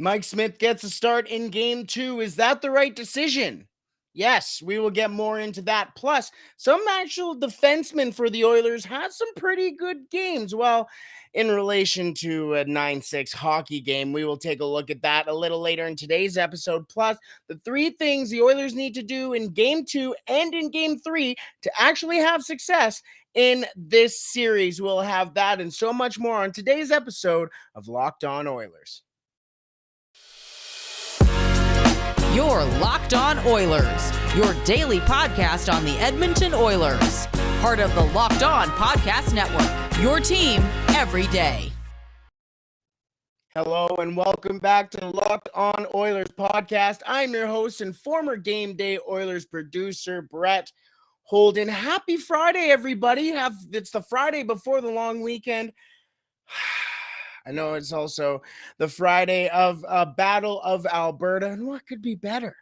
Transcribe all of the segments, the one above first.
Mike Smith gets a start in game 2. Is that the right decision? Yes, we will get more into that. Plus, some actual defensemen for the Oilers had some pretty good games. Well, in relation to a 9-6 hockey game, we will take a look at that a little later in today's episode. Plus, the three things the Oilers need to do in game 2 and in game 3 to actually have success in this series. We'll have that and so much more on today's episode of Locked On Oilers. You're Locked On Oilers, your daily podcast on the Edmonton Oilers. Part of the Locked On Podcast Network, your team every day. Hello and welcome back to the Locked On Oilers podcast. I'm your host and former Game Day Oilers producer, Brett Holden. Happy Friday, everybody. It's the Friday before the long weekend. I know it's also the Friday of Battle of Alberta, and what could be better?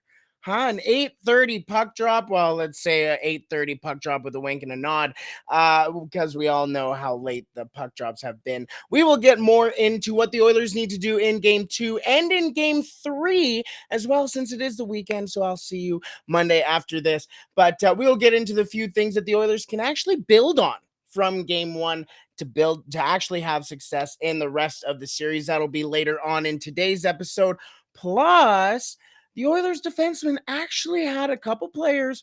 An 8:30 puck drop. Well, let's say a 8:30 puck drop with a wink and a nod, because we all know how late the puck drops have been. We will get more into what the Oilers need to do in Game 2 and in Game 3 as well, since it is the weekend, so I'll see you Monday after this. But we'll get into the few things that the Oilers can actually build on from Game 1 to actually have success in the rest of the series. That'll be later on in today's episode. Plus, the Oilers defensemen actually had a couple players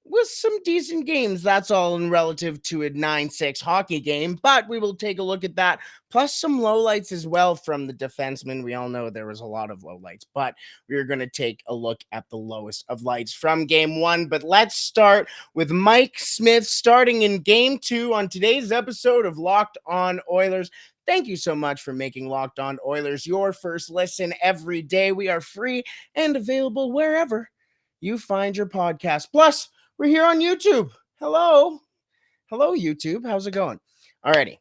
with some decent games. That's all in relative to a 9-6 hockey game, but we will take a look at that. Plus some lowlights as well from the defensemen. We all know there was a lot of lowlights, but we're going to take a look at the lowest of lights from game 1. But let's start with Mike Smith starting in game 2 on today's episode of Locked On Oilers. Thank you so much for making Locked On Oilers your first listen every day. We are free and available wherever you find your podcast. Plus, we're here on YouTube. Hello, YouTube. How's it going? Alrighty,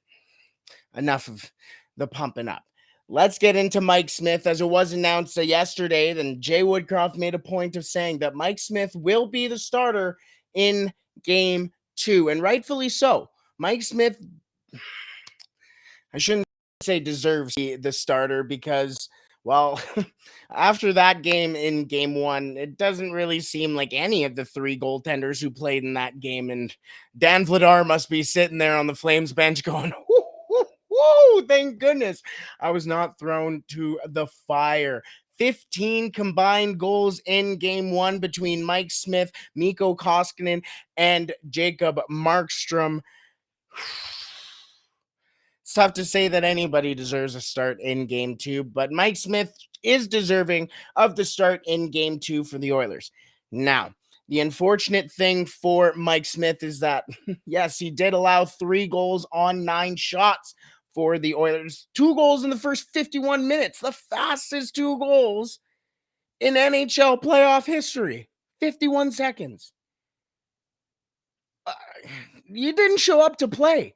enough of the pumping up. Let's get into Mike Smith. As it was announced yesterday, then Jay Woodcroft made a point of saying that Mike Smith will be the starter in Game 2, and rightfully so. Mike Smith, I shouldn't say deserves the starter because, well, after that game in Game 1, it doesn't really seem like any of the three goaltenders who played in that game, and Dan Vladar must be sitting there on the Flames bench going, whoo, thank goodness I was not thrown to the fire. 15 combined goals in Game 1 between Mike Smith, Mikko Koskinen, and Jacob Markstrom. It's tough to say that anybody deserves a start in Game 2, but Mike Smith is deserving of the start in Game 2 for the Oilers. Now, the unfortunate thing for Mike Smith is that, yes, he did allow 3 goals on 9 shots for the Oilers. 2 goals in the first 51 minutes, the fastest 2 goals in NHL playoff history. 51 seconds. You didn't show up to play.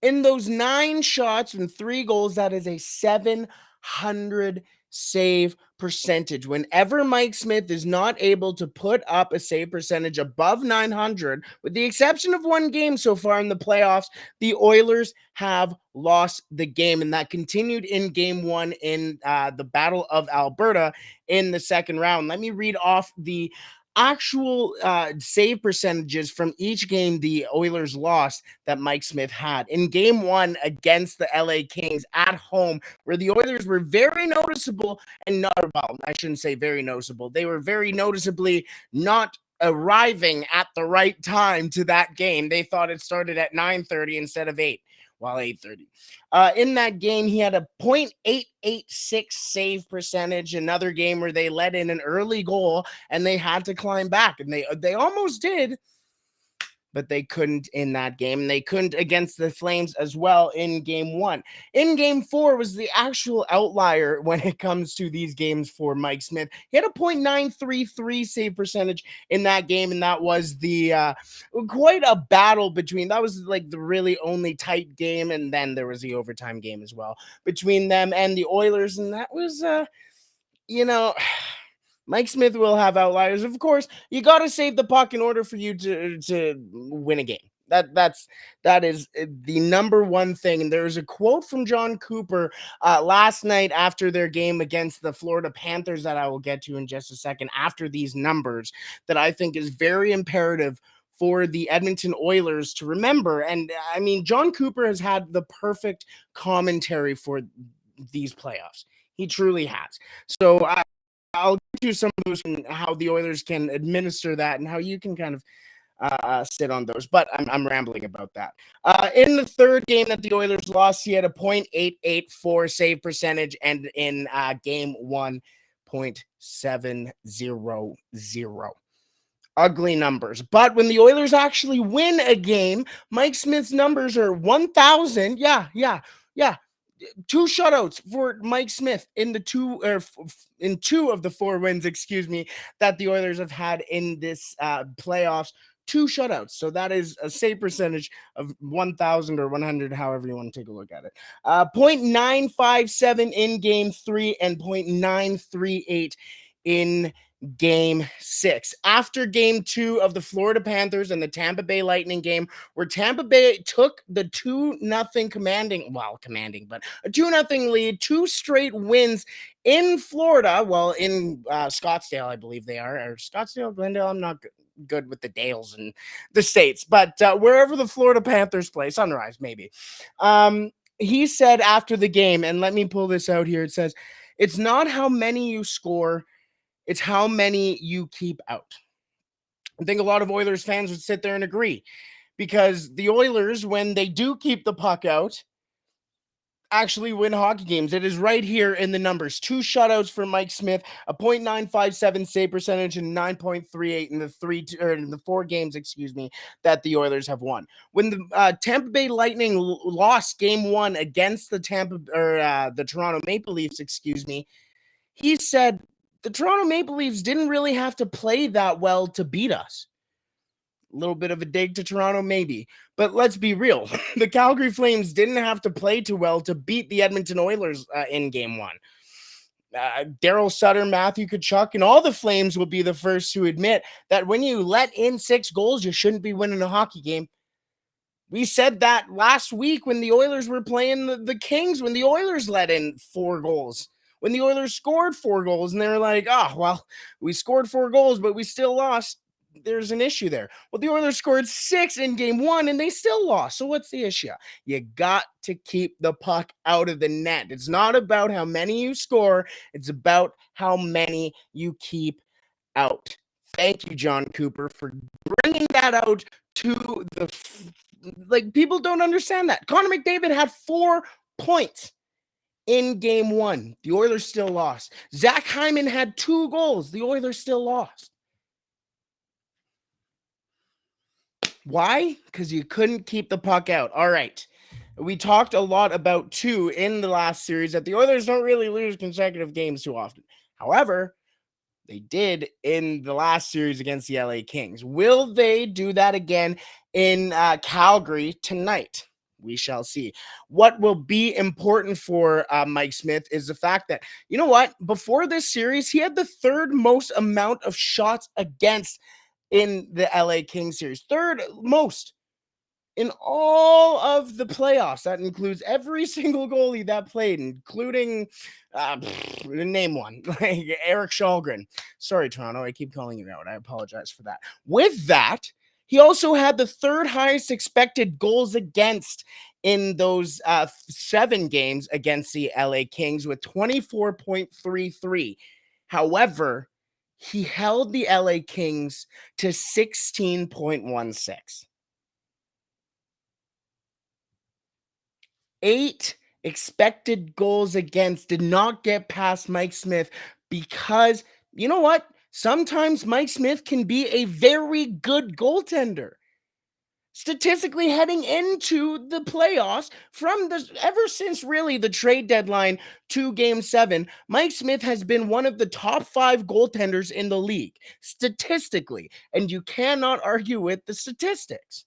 In those 9 shots and 3 goals, that is a 700 save percentage. Whenever Mike Smith is not able to put up a save percentage above 900, with the exception of one game so far in the playoffs, the Oilers have lost the game. And that continued in Game 1 in the Battle of Alberta in the second round. Let me read off the actual save percentages from each game the Oilers lost that Mike Smith had. In Game 1 against the LA Kings at home, where the Oilers were very noticeable and not, well, I shouldn't say very noticeable. They were very noticeably not arriving at the right time to that game. They thought it started at 9:30 instead of 8. Well, 8:30. In that game, he had a .886 save percentage. Another game where they let in an early goal and they had to climb back, and they almost did, but they couldn't in that game. They couldn't against the Flames as well in Game 1. In Game 4 was the actual outlier when it comes to these games for Mike Smith. He had a .933 save percentage in that game, and that was the quite a battle between, that was like the really only tight game, and then there was the overtime game as well between them and the Oilers, and that was, Mike Smith will have outliers. Of course, you got to save the puck in order for you to win a game. That is the number one thing. And there was a quote from John Cooper last night after their game against the Florida Panthers that I will get to in just a second after these numbers that I think is very imperative for the Edmonton Oilers to remember. And I mean, John Cooper has had the perfect commentary for these playoffs. He truly has. So I'll get to some of those and how the Oilers can administer that and how you can kind of sit on those, but I'm rambling about that. In the third game that the Oilers lost, he had a .884 save percentage, and in game one, .700. Ugly numbers. But when the Oilers actually win a game, Mike Smith's numbers are 1,000. Yeah. 2 shutouts for Mike Smith in the in 2 of the 4 wins, that the Oilers have had in this playoffs. 2 shutouts. So that is a save percentage of 1,000 or 100, however you want to take a look at it. .957 in game 3 and .938 in game 6. After game 2 of the Florida Panthers and the Tampa Bay Lightning game, where Tampa Bay took the 2-0 commanding, but a 2-0 lead, 2 straight wins in Florida. Well, in Scottsdale, I believe they are, or Scottsdale, Glendale. I'm not good with the Dales and the states, but wherever the Florida Panthers play, Sunrise maybe. He said after the game, and let me pull this out here. It says, "It's not how many you score, it's how many you keep out." I think a lot of Oilers fans would sit there and agree, because the Oilers, when they do keep the puck out, actually win hockey games. It is right here in the numbers. 2 shutouts for Mike Smith, a .957 save percentage, and 9.38 in the 4 games, that the Oilers have won. When the Tampa Bay Lightning lost game 1 against the the Toronto Maple Leafs, he said the Toronto Maple Leafs didn't really have to play that well to beat us. A little bit of a dig to Toronto, maybe. But let's be real. The Calgary Flames didn't have to play too well to beat the Edmonton Oilers in game 1. Daryl Sutter, Matthew Tkachuk, and all the Flames will be the first to admit that when you let in 6 goals, you shouldn't be winning a hockey game. We said that last week when the Oilers were playing the Kings, when the Oilers let in 4 goals. When the Oilers scored 4 goals, and they were like, oh, well, we scored 4 goals, but we still lost. There's an issue there. Well, the Oilers scored 6 in game 1, and they still lost. So what's the issue? You got to keep the puck out of the net. It's not about how many you score. It's about how many you keep out. Thank you, John Cooper, for bringing that out to people don't understand that. Connor McDavid had 4 points in game 1. The Oilers still lost. Zach Hyman had 2 goals. The Oilers still lost. Why? Because you couldn't keep the puck out. All right. We talked a lot about 2 in the last series, that the Oilers don't really lose consecutive games too often. However, they did in the last series against the LA Kings. Will they do that again in Calgary tonight? We shall see. What will be important for Mike Smith is the fact that, you know what? Before this series, he had the 3rd most amount of shots against in the LA Kings series. 3rd most in all of the playoffs. That includes every single goalie that played, including, name one, like Eric Shalgren. Sorry, Toronto, I keep calling you out. I apologize for that. With that, he also had the 3rd highest expected goals against in those 7 games against the LA Kings with 24.33. However, he held the LA Kings to 16.16. 8 expected goals against did not get past Mike Smith because, you know what? Sometimes Mike Smith can be a very good goaltender. Statistically, heading into the playoffs, ever since really the trade deadline to game 7, Mike Smith has been one of the top 5 goaltenders in the league, statistically, and you cannot argue with the statistics.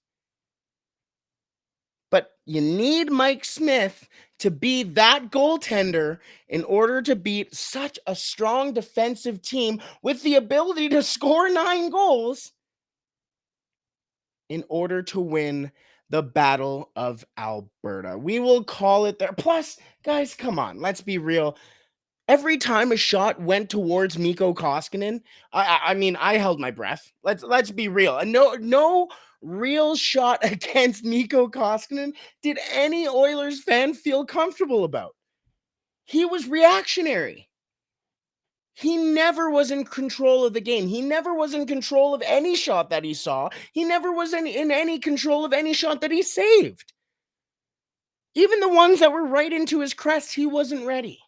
But you need Mike Smith to be that goaltender in order to beat such a strong defensive team with the ability to score 9 goals in order to win the Battle of Alberta. We will call it there. Plus, guys, come on, let's be real. Every time a shot went towards Mikko Koskinen, I mean, I held my breath. Let's be real. And no real shot against Mikko Koskinen did any Oilers fan feel comfortable about. He was reactionary. He never was in control of the game. He never was in control of any shot that he saw. He never was in any control of any shot that he saved. Even the ones that were right into his crest, he wasn't ready.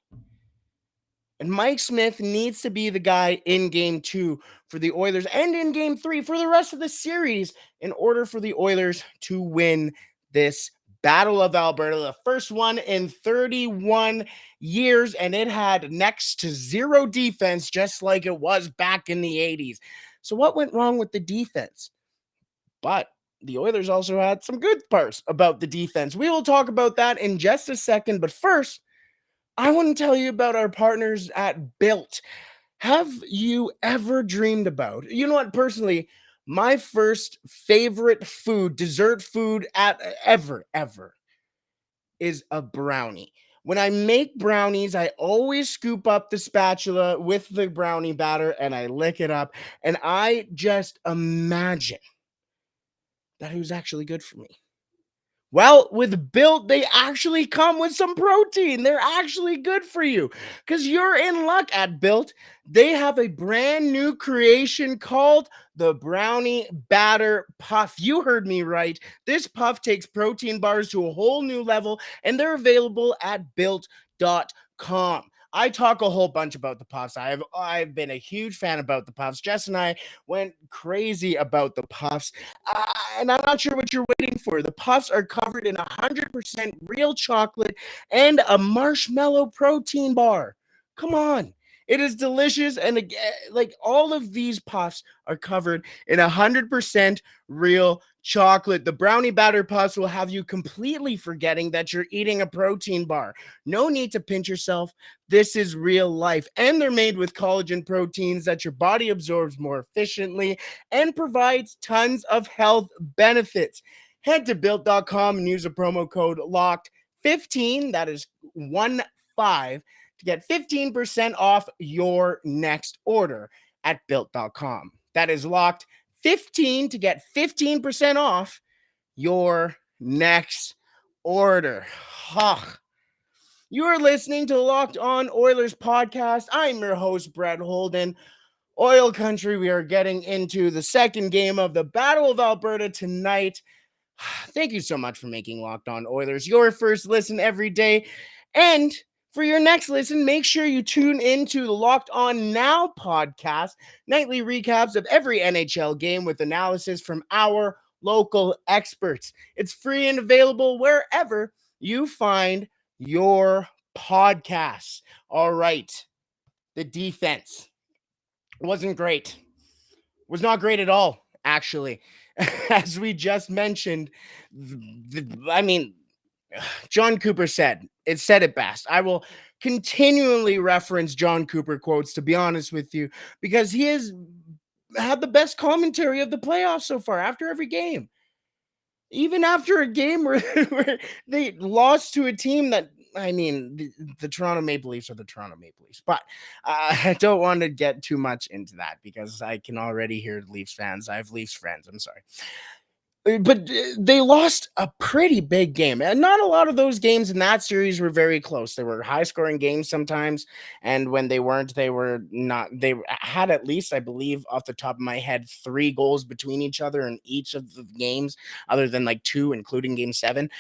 And Mike Smith needs to be the guy in game 2 for the Oilers and in game 3 for the rest of the series in order for the Oilers to win this Battle of Alberta, the first one in 31 years, and it had next to zero defense, just like it was back in the 80s. So what went wrong with the defense? But the Oilers also had some good parts about the defense. We will talk about that in just a second, but first, I want to tell you about our partners at Built. Have you ever dreamed about, you know what, personally, my first favorite food, dessert food ever is a brownie. When I make brownies, I always scoop up the spatula with the brownie batter and I lick it up. And I just imagine that it was actually good for me. Well, with Built, they actually come with some protein. They're actually good for you because you're in luck at Built. They have a brand new creation called the Brownie Batter Puff. You heard me right. This puff takes protein bars to a whole new level, and they're available at built.com. I talk a whole bunch about the puffs. I've been a huge fan about the puffs. Jess and I went crazy about the puffs. And I'm not sure what you're waiting for. The puffs are covered in 100% real chocolate and a marshmallow protein bar. Come on. It is delicious. And again, like all of these puffs are covered in 100% real chocolate. The brownie batter puffs will have you completely forgetting that you're eating a protein bar. No need to pinch yourself. This is real life. And they're made with collagen proteins that your body absorbs more efficiently and provides tons of health benefits. Head to built.com and use a promo code LOCKED15. That is 15 to get 15% off your next order at built.com. That is locked 15 to get 15% off your next order. You are listening to the Locked On Oilers podcast. I'm your host, Brett Holden. Oil Country, we are getting into the second game of the Battle of Alberta tonight. Thank you so much for making Locked On Oilers your first listen every day. And for your next listen, make sure you tune into the Locked On Now podcast, nightly recaps of every NHL game with analysis from our local experts. It's free and available wherever you find your podcasts. All right. The defense wasn't great. Was not great at all, actually. As we just mentioned, John Cooper said it best. I will continually reference John Cooper quotes, to be honest with you, because he has had the best commentary of the playoffs so far after every game. Even after a game where they lost to a team that, the Toronto Maple Leafs are the Toronto Maple Leafs. But I don't want to get too much into that because I can already hear Leafs fans. I have Leafs friends. I'm sorry. But they lost a pretty big game. And not a lot of those games in that series were very close. They were high-scoring games sometimes. And when they weren't, they were not. They had at least, I believe, off the top of my head, 3 goals between each other in each of the games, other than like 2, including Game 7.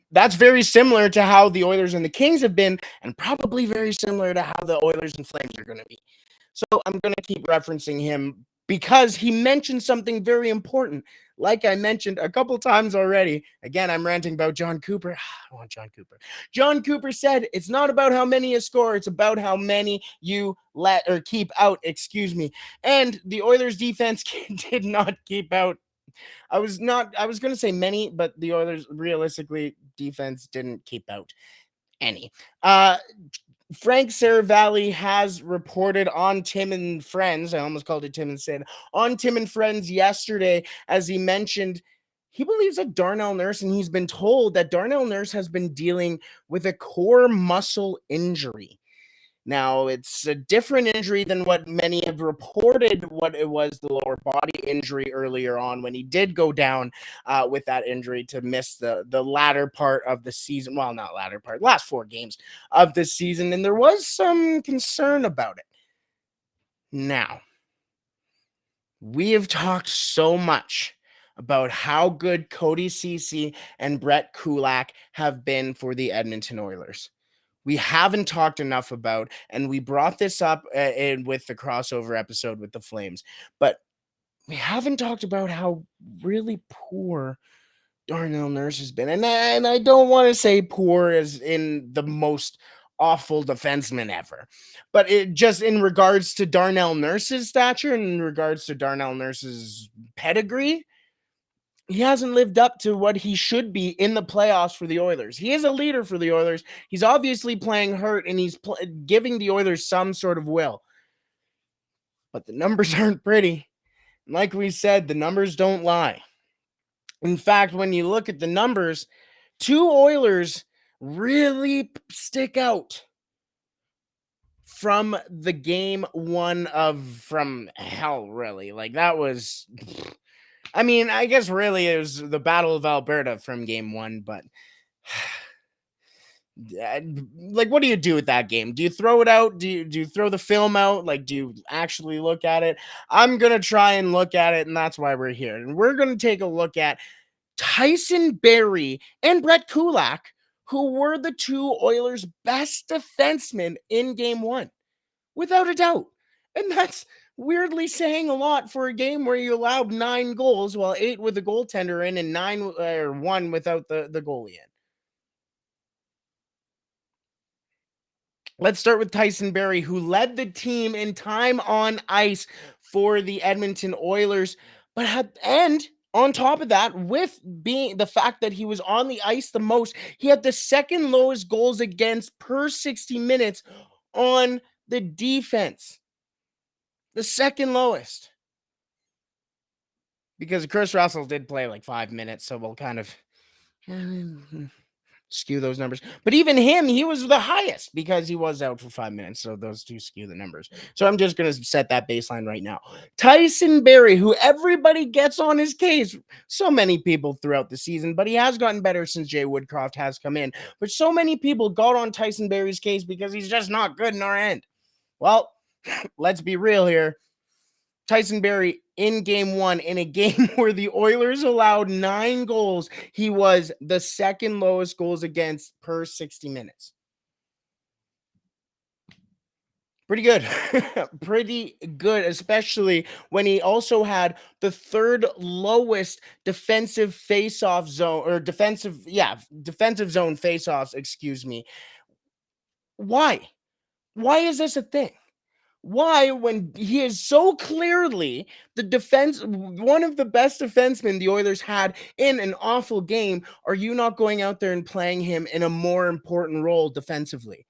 That's very similar to how the Oilers and the Kings have been, and probably very similar to how the Oilers and Flames are going to be. So I'm going to keep referencing him because he mentioned something very important. Like I mentioned a couple times already. Again, I'm ranting about John Cooper. I want John Cooper. John Cooper said, it's not about how many you score. It's about how many you let or keep out. Excuse me. And the Oilers defense did not keep out. I was going to say many, but the Oilers realistically defense didn't keep out any. Frank Saravalli has reported on Tim and Friends. I almost called it Tim and Sid. On Tim and Friends yesterday, as he mentioned, he believes that Darnell Nurse, and he's been told that Darnell Nurse has been dealing with a core muscle injury. Now, it's a different injury than what many have reported what it was, the lower body injury earlier on when he did go down with that injury to miss the latter part of the season. Well, not latter part, last 4 games of the season. And there was some concern about it. Now, we have talked so much about how good Cody Ceci and Brett Kulak have been for the Edmonton Oilers. We haven't talked enough about, and we brought this up with the crossover episode with the Flames, but we haven't talked about how really poor Darnell Nurse has been. And I don't want to say poor as in the most awful defenseman ever, but it just in regards to Darnell Nurse's stature and in regards to Darnell Nurse's pedigree, he hasn't lived up to what he should be in the playoffs for the Oilers. He is a leader for the Oilers. He's obviously playing hurt, and he's giving the Oilers some sort of will. But the numbers aren't pretty. Like we said, the numbers don't lie. In fact, when you look at the numbers, 2 Oilers really stick out from the game 1 from hell, really. Like, that was... I mean, I guess really it was the Battle of Alberta from game 1, but like, what do you do with that game? Do you throw it out? Do you throw the film out? Like, do you actually look at it? I'm going to try and look at it, and that's why we're here. And we're going to take a look at Tyson Berry and Brett Kulak, who were the 2 Oilers' best defensemen in game 1, without a doubt. And that's weirdly saying a lot for a game where you allowed 9 goals, while 8 with the goaltender in and 9 or 1 without the goalie in. Let's start with Tyson Berry, who led the team in time on ice for the Edmonton Oilers, and on top of that, with being the fact that he was on the ice the most, he had the second lowest goals against per 60 minutes on the defense. The second lowest. Because Chris Russell did play like 5 minutes, so we'll kind of skew those numbers. But even him, he was the highest because he was out for 5 minutes, so those 2 skew the numbers. So I'm just going to set that baseline right now. Tyson Berry, who everybody gets on his case, so many people throughout the season, but he has gotten better since Jay Woodcroft has come in. But so many people got on Tyson Berry's case because he's just not good in our end. Well, let's be real here. Tyson Berry in game 1, in a game where the Oilers allowed 9 goals, he was the second lowest goals against per 60 minutes. Pretty good. Pretty good, especially when he also had the 3rd lowest defensive face-off zone, or defensive zone face-offs, excuse me. Why? Why is this a thing? Why, when he is so clearly one of the best defensemen the Oilers had in an awful game, are you not going out there and playing him in a more important role defensively?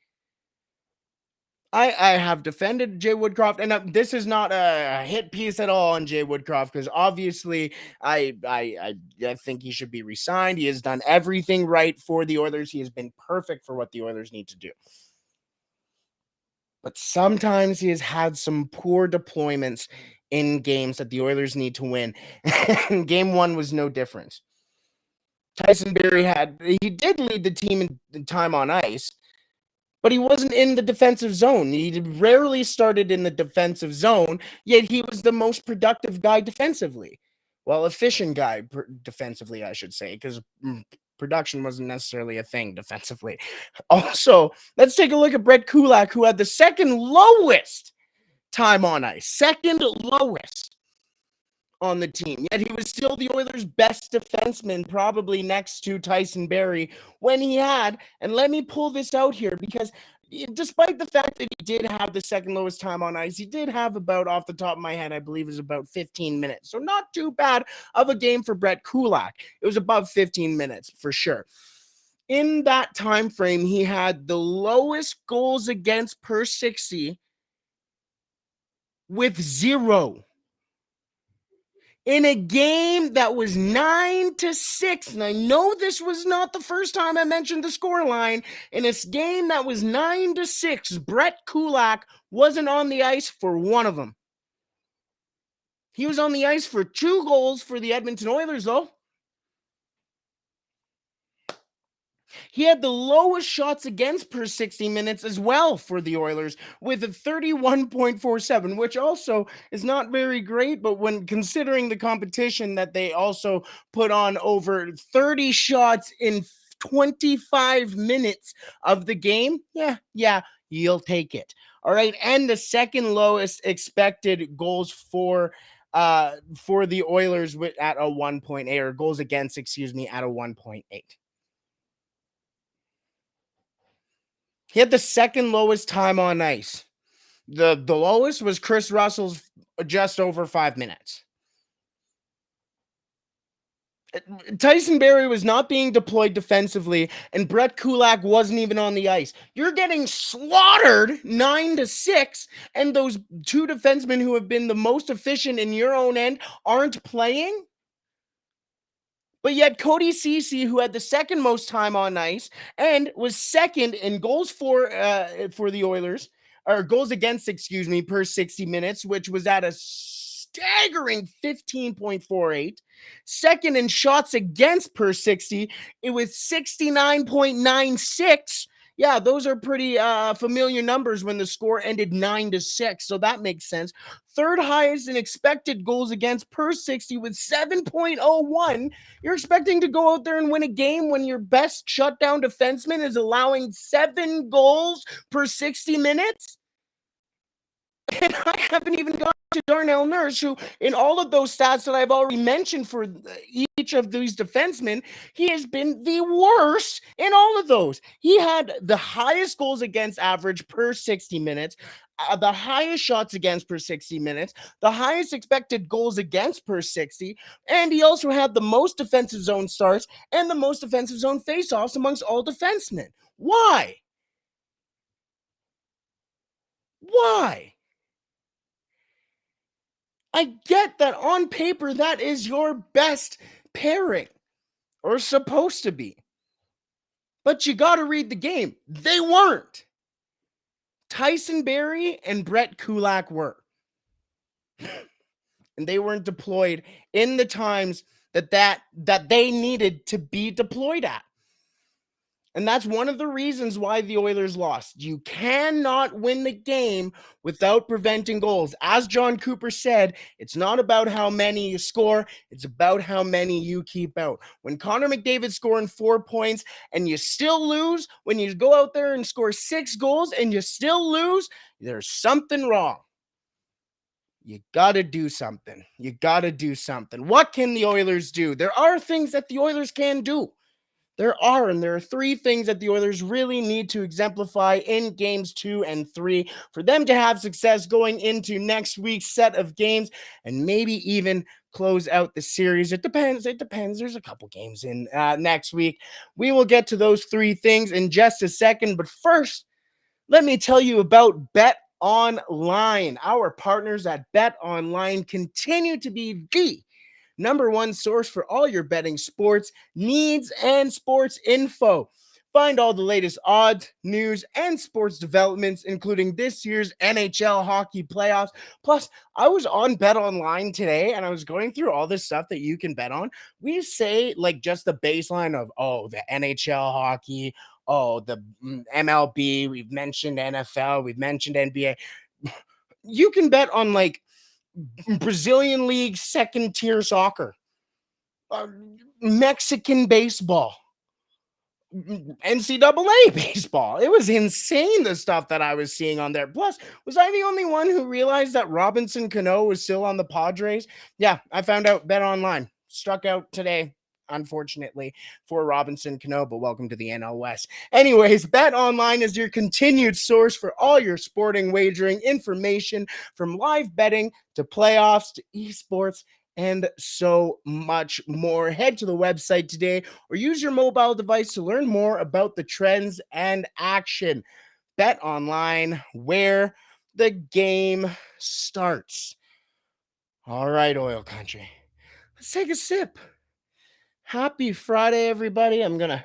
I have defended Jay Woodcroft, and this is not a hit piece at all on Jay Woodcroft, because obviously I think he should be re-signed. He has done everything right for the Oilers. He has been perfect for what the Oilers need to do. But sometimes he has had some poor deployments in games that the Oilers need to win. And game 1 was no different. Tyson Berry he did lead the team in time on ice, but he wasn't in the defensive zone. He rarely started in the defensive zone, yet he was the most productive guy defensively. Well, efficient guy defensively, I should say, because production wasn't necessarily a thing defensively. Also, let's take a look at Brett Kulak, who had the second lowest time on ice. Second lowest on the team. Yet he was still the Oilers' best defenseman, probably next to Tyson Berry, when he had, and let me pull this out here, because despite the fact that he did have the second lowest time on ice, he did have about, off the top of my head, I believe is about 15 minutes. So not too bad of a game for Brett Kulak. It was above 15 minutes for sure. In that time frame, he had the lowest goals against per 60 with 0. In a game that was 9-6, and I know this was not the first time I mentioned the scoreline, in a game that was 9-6, Brett Kulak wasn't on the ice for one of them. He was on the ice for 2 goals for the Edmonton Oilers, though. He had the lowest shots against per 60 minutes as well for the Oilers with a 31.47, which also is not very great. But when considering the competition that they also put on over 30 shots in 25 minutes of the game, yeah, you'll take it. All right. And the second lowest expected goals for the Oilers at a 1.8, or goals against, at a 1.8. He had the second lowest time on ice. The lowest was Chris Russell's just over 5 minutes. Tyson Berry was not being deployed defensively, and Brett Kulak wasn't even on the ice. You're getting slaughtered 9-6, and those 2 defensemen who have been the most efficient in your own end aren't playing? But yet Cody Ceci, who had the second most time on ice and was second in goals for the Oilers, or goals against, per 60 minutes, which was at a staggering 15.48. Second in shots against per 60, it was 69.96. Yeah, those are pretty familiar numbers when the score ended 9-6, so that makes sense. Third highest in expected goals against per 60 with 7.01. You're expecting to go out there and win a game when your best shutdown defenseman is allowing 7 goals per 60 minutes? And I haven't even got to Darnell Nurse, who, in all of those stats that I've already mentioned for each of these defensemen, he has been the worst in all of those. He had the highest goals against average per 60 minutes, the highest shots against per 60 minutes, the highest expected goals against per 60, and he also had the most defensive zone starts and the most defensive zone faceoffs amongst all defensemen. Why? Why? I get that on paper that is your best pairing, or supposed to be. But you got to read the game. They weren't. Tyson Berry and Brett Kulak were. And they weren't deployed in the times that they needed to be deployed at. And that's one of the reasons why the Oilers lost. You cannot win the game without preventing goals. As John Cooper said, it's not about how many you score, it's about how many you keep out. When Connor McDavid's scoring 4 points and you still lose, when you go out there and score 6 goals and you still lose, there's something wrong. You got to do something. You got to do something. What can the Oilers do? There are things that the Oilers can do. There are 3 things that the Oilers really need to exemplify in games 2 and 3 for them to have success going into next week's set of games and maybe even close out the series. It depends. There's a couple games in next week. We will get to those 3 things in just a second. But first, let me tell you about BetOnline. Our partners at BetOnline continue to be the number 1 source for all your betting sports needs and sports info. Find all the latest odds, news, and sports developments, including this year's NHL hockey playoffs. Plus, I was on BetOnline today, and I was going through all this stuff that you can bet on. We say, like, just the baseline of, the NHL hockey, the MLB, we've mentioned NFL, we've mentioned NBA. You can bet on, like, Brazilian League second tier soccer, Mexican baseball, NCAA baseball. It was insane, the stuff that I was seeing on there. Plus, was I the only one who realized that Robinson Cano was still on the Padres? Yeah, I found out. BetOnline struck out today, unfortunately, for Robinson Cano, but welcome to the NL West. Anyways, BetOnline is your continued source for all your sporting wagering information, from live betting to playoffs to esports and so much more. Head to the website today or use your mobile device to learn more about the trends and action. BetOnline, where the game starts. All right, oil country, let's take a sip. Happy Friday, everybody. I'm going to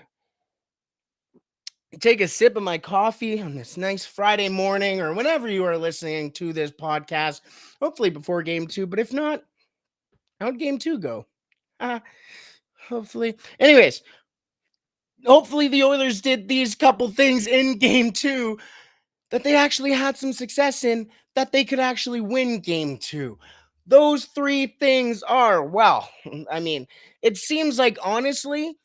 take a sip of my coffee on this nice Friday morning or whenever you are listening to this podcast, hopefully before game 2. But if not, how'd game 2 go? Hopefully. Anyways, hopefully the Oilers did these couple things in game 2 that they actually had some success in, that they could actually win game 2. Those 3 things are, well, I mean, it seems like honestly,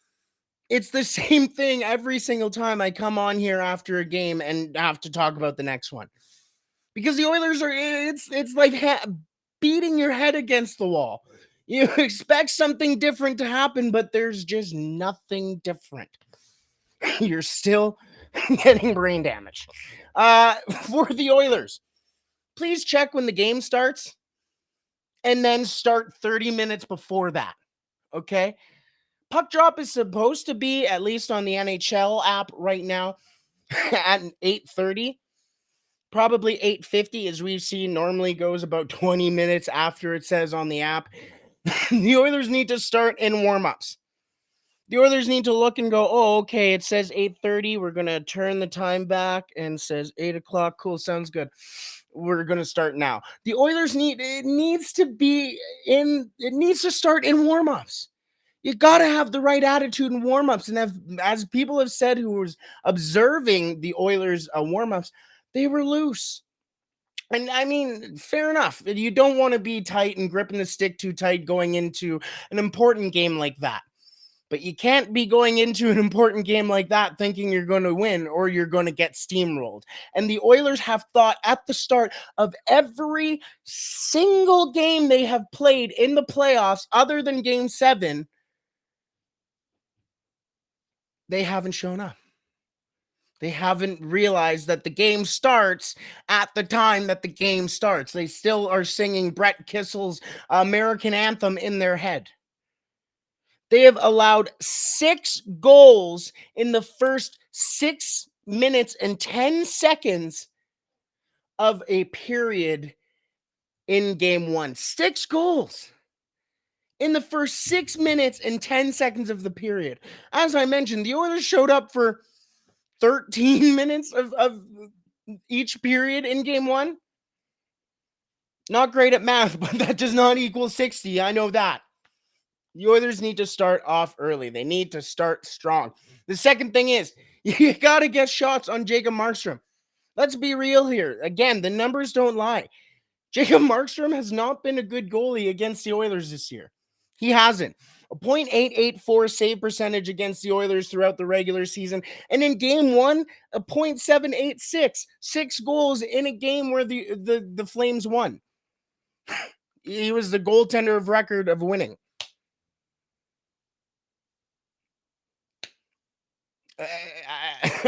it's the same thing every single time I come on here after a game and have to talk about the next one. Because the Oilers are, it's like beating your head against the wall. You expect something different to happen, but there's just nothing different. You're still getting brain damage. For the Oilers, please check when the game starts and then start 30 minutes before that. Okay? Puck drop is supposed to be, at least on the NHL app right now, at 8:30. Probably 8:50, as we've seen, normally goes about 20 minutes after it says on the app. The Oilers need to start in warm-ups. The Oilers need to look and go, oh, okay, it says 8:30. We're going to turn the time back and says 8 o'clock. Cool, sounds good. We're going to start now. The Oilers needs to start in warm-ups. You got to have the right attitude in warm-ups. And as people have said who was observing the Oilers warm-ups, they were loose. And I mean, fair enough. You don't want to be tight and gripping the stick too tight going into an important game like that. But you can't be going into an important game like that thinking you're going to win or you're going to get steamrolled. And the Oilers have thought at the start of every single game they have played in the playoffs, other than Game 7, they haven't shown up. They haven't realized that the game starts at the time that the game starts. They still are singing Brett Kissel's American anthem in their head. They have allowed 6 goals in the first 6 minutes and 10 seconds of a period in game 1. 6 goals in the first 6 minutes and 10 seconds of the period. As I mentioned, the Oilers showed up for 13 minutes of each period in game 1. Not great at math, but that does not equal 60. I know that. The Oilers need to start off early. They need to start strong. The second thing is, you got to get shots on Jacob Markstrom. Let's be real here. Again, the numbers don't lie. Jacob Markstrom has not been a good goalie against the Oilers this year. He hasn't. A .884 save percentage against the Oilers throughout the regular season. And in game 1, a .786. 6 goals in a game where the Flames won. He was the goaltender of record of winning.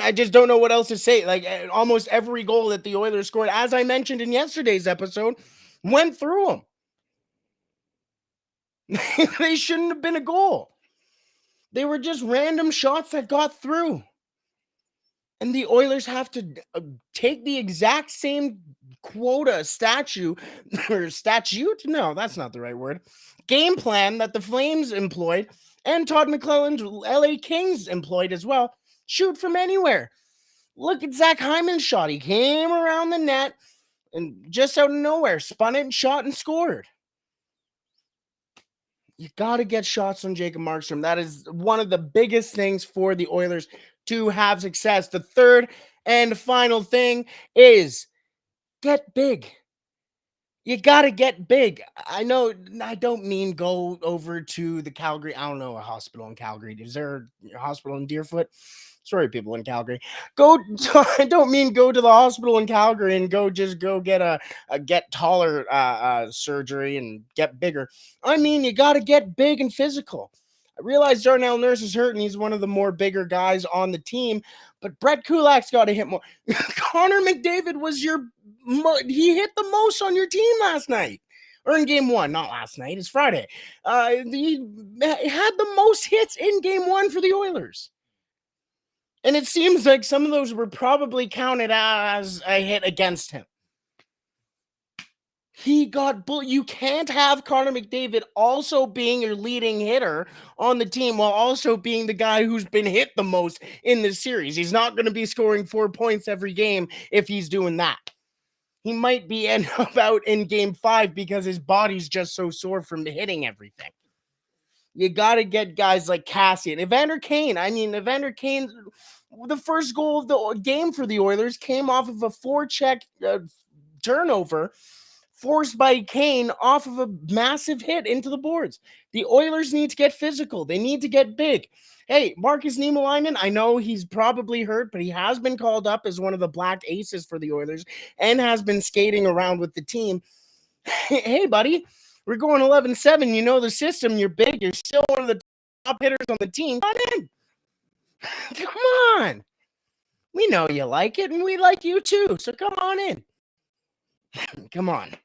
I just don't know what else to say. Like, almost every goal that the Oilers scored, as I mentioned in yesterday's episode, went through them. They shouldn't have been a goal. They were just random shots that got through. And the Oilers have to take the exact same statute? No, that's not the right word. Game plan that the Flames employed and Todd McClelland's LA Kings employed as well. Shoot from anywhere. Look at Zach Hyman's shot. He came around the net and just out of nowhere, spun it and shot and scored. You got to get shots on Jacob Markstrom. That is one of the biggest things for the Oilers to have success. The third and final thing is get big. You got to get big. I know I don't mean go over to the Calgary. I don't know a hospital in Calgary. Is there a hospital in Deerfoot? Sorry, people in Calgary. I don't mean go to the hospital in Calgary and go get a get taller surgery and get bigger. I mean, you got to get big and physical. I realize Darnell Nurse is hurt and he's one of the more bigger guys on the team, but Brett Kulak's got to hit more. Connor McDavid was he hit the most on your team last night. or in game one, not last night, it's Friday. He had the most hits in game one for the Oilers. And it seems like some of those were probably counted as a hit against him. He got you can't have Connor McDavid also being your leading hitter on the team while also being the guy who's been hit the most in this series. He's not going to be scoring 4 points every game if he's doing that. He might be end up out in game 5 because his body's just so sore from hitting everything. You got to get guys like Cassian. Evander Kane, the first goal of the game for the Oilers came off of a forecheck turnover forced by Kane off of a massive hit into the boards. The Oilers need to get physical. They need to get big. Hey, Marcus Niemelainen, I know he's probably hurt, but he has been called up as one of the black aces for the Oilers and has been skating around with the team. Hey, buddy, we're going 11-7. You know the system. You're big. You're still one of the top hitters on the team. Come in. Come on. We know you like it, and we like you too. So come on in. Come on.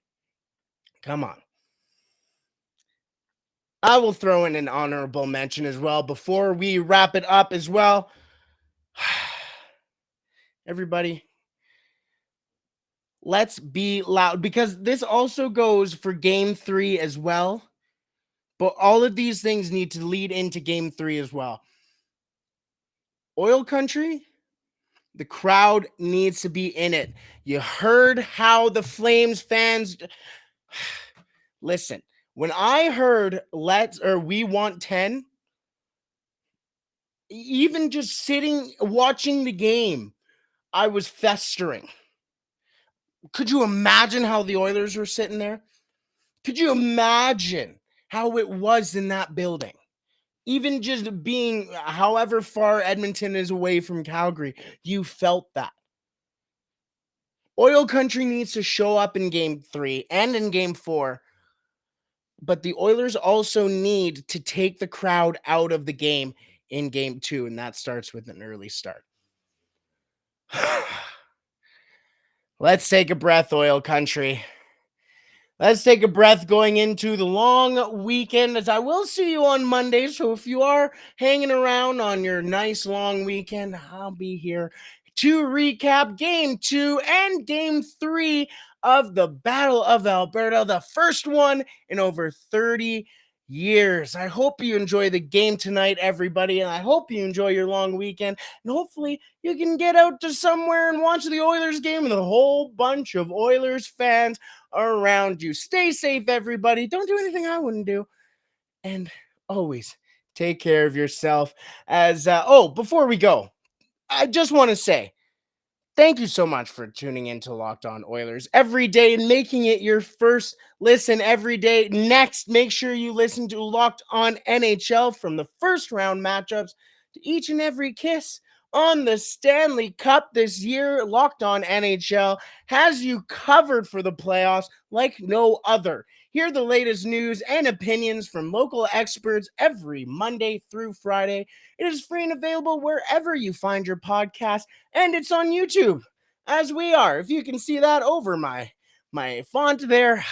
I will throw in an honorable mention as well before we wrap it up as well. Everybody, let's be loud, because this also goes for game 3 as well. But all of these things need to lead into game 3 as well. Oil country, the crowd needs to be in it. You heard how the Flames fans... Listen, when I heard we want 10, even just sitting watching the game, I was festering. Could you imagine how the Oilers were sitting there? Could you imagine how it was in that building? Even just being however far Edmonton is away from Calgary, you felt that. Oil country needs to show up in game 3 and in game 4. But the Oilers also need to take the crowd out of the game in game 2, and that starts with an early start. Let's take a breath, Oil country. Let's take a breath going into the long weekend, as I will see you on Monday. So if you are hanging around on your nice long weekend, I'll be here to recap game 2 and game 3 of the Battle of Alberta, the first one in over 30 years. I hope you enjoy the game tonight, everybody, and I hope you enjoy your long weekend, and hopefully you can get out to somewhere and watch the Oilers game with a whole bunch of Oilers fans around you. Stay safe, everybody. Don't do anything I wouldn't do, and always take care of yourself. Before we go, I just want to say thank you so much for tuning in to Locked On Oilers every day and making it your first listen every day. Next, make sure you listen to Locked On NHL, from the first round matchups to each and every kiss on the Stanley Cup this year. Locked On NHL has you covered for the playoffs like no other. Hear the latest news and opinions from local experts every Monday through Friday. It is free and available wherever you find your podcast, and it's on YouTube, as we are. If you can see that over my font there,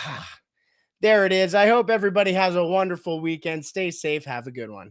there it is. I hope everybody has a wonderful weekend. Stay safe. Have a good one.